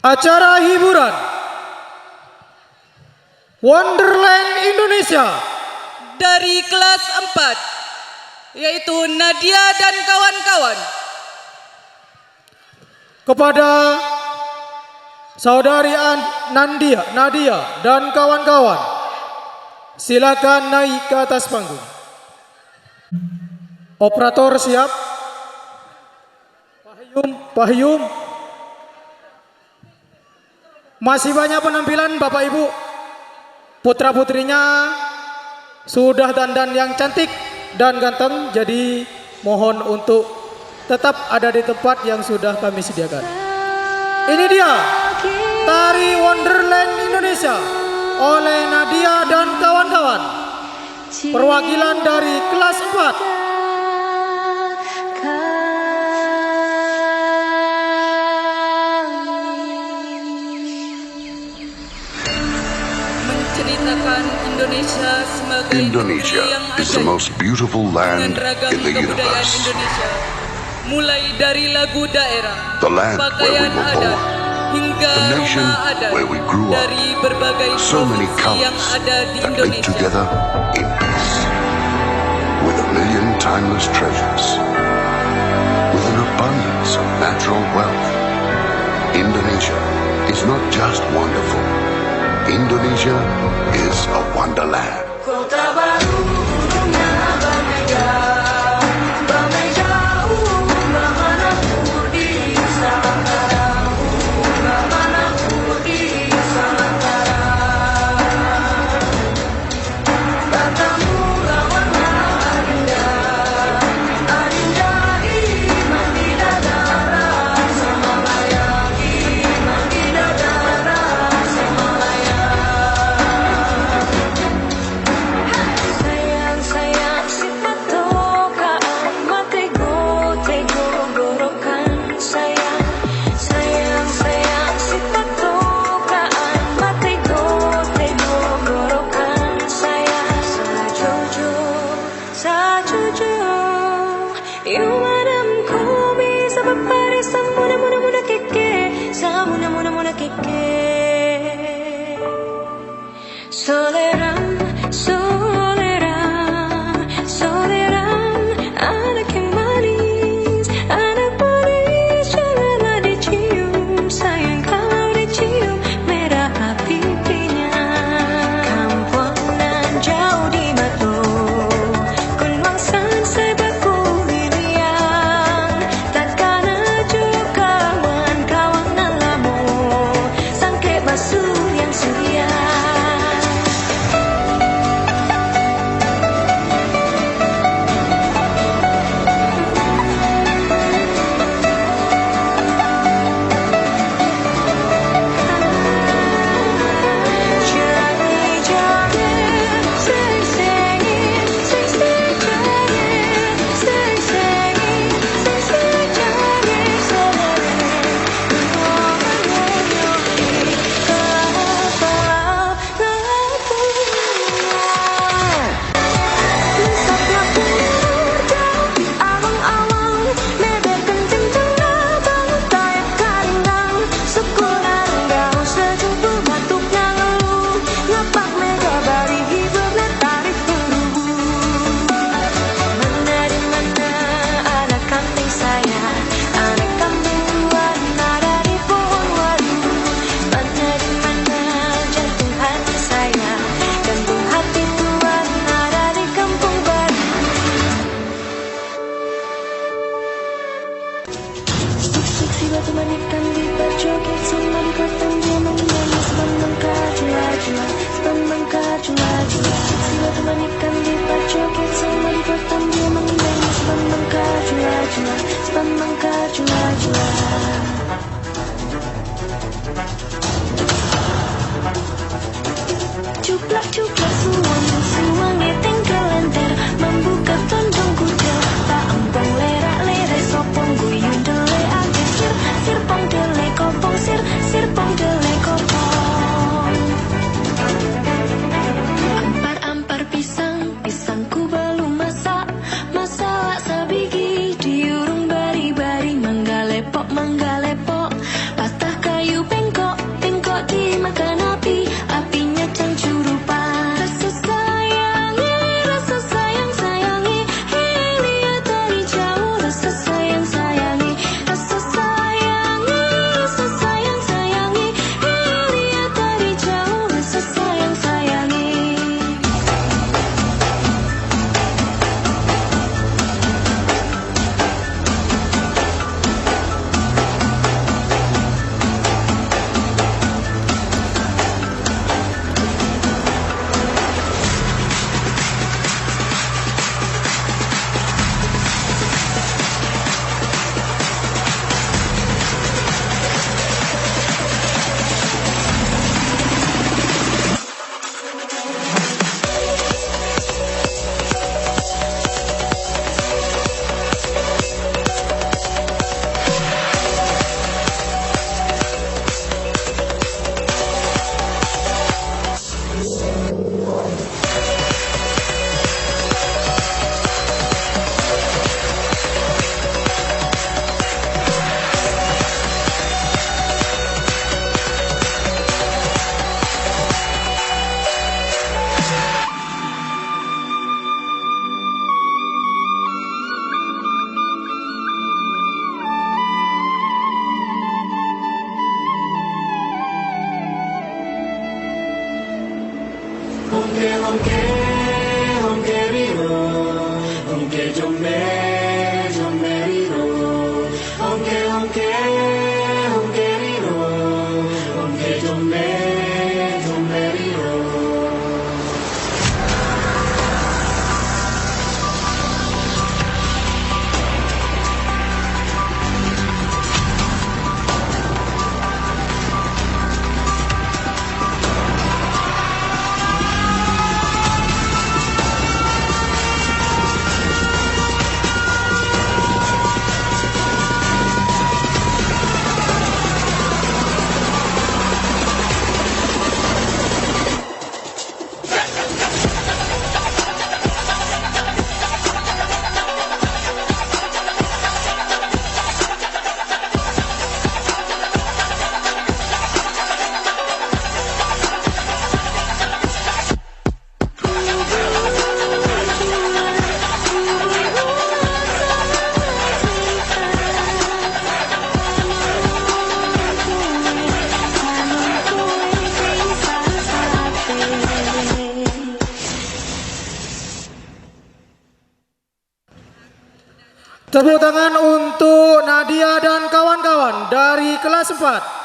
Acara hiburan Wonderland Indonesia dari kelas 4, yaitu Nadia dan kawan-kawan. Kepada saudari Nadia dan kawan-kawan, silakan naik ke atas panggung. Operator siap. Pahyum. Masih banyak penampilan Bapak Ibu. Putra-putrinya sudah dandan yang cantik dan ganteng, jadi mohon untuk tetap ada di tempat yang sudah kami sediakan. Ini dia Tari Wonderland Indonesia oleh Nadia dan kawan-kawan, perwakilan dari kelas 4. Indonesia is the most beautiful land in the universe. Mulai dari lagu daerah, The land where we were born, hingga the nation rumah adat, where we grew up, dari berbagai so many provinsi yang colors ada di that live Indonesia. together in peace, with a million timeless treasures, with an abundance of natural wealth. Indonesia is not just wonderful. Indonesia is a wonderland. Kota baru dunia bamai jauh, mana ku di sana, mana ku di sana. Katamu lawannya adinda iman di dadara, sama layak iman di dadara, sama layak. Sayang sifat tokaan mati go gorokan sayang sifat tokaan mati go gorokan sayang sajujur you madam ku bisa berpari samuna keke samuna keke soleran anak yang manis janganlah dicium sayang kalau dicium merah pipinya kampungan jauh di batu kunwangsan sebaku lilian takkan aju kawan alamu sangke basuh yang suria. Temankan di joget sama di kotong dia menyanyi sebangka jua sila temankan di joget sama di kotong dia menyanyi sebangka jua cuplak suangnya tengkel lenter membuka tondong kuda tak empong lera sopong guyun dele ake sirpong dele kopong sirpong dele kopong ampar pisangku belum masak sabigi diurung bari manggalepok patah kayu bengkok Tepuk tangan untuk Nadia dan kawan-kawan dari kelas 4.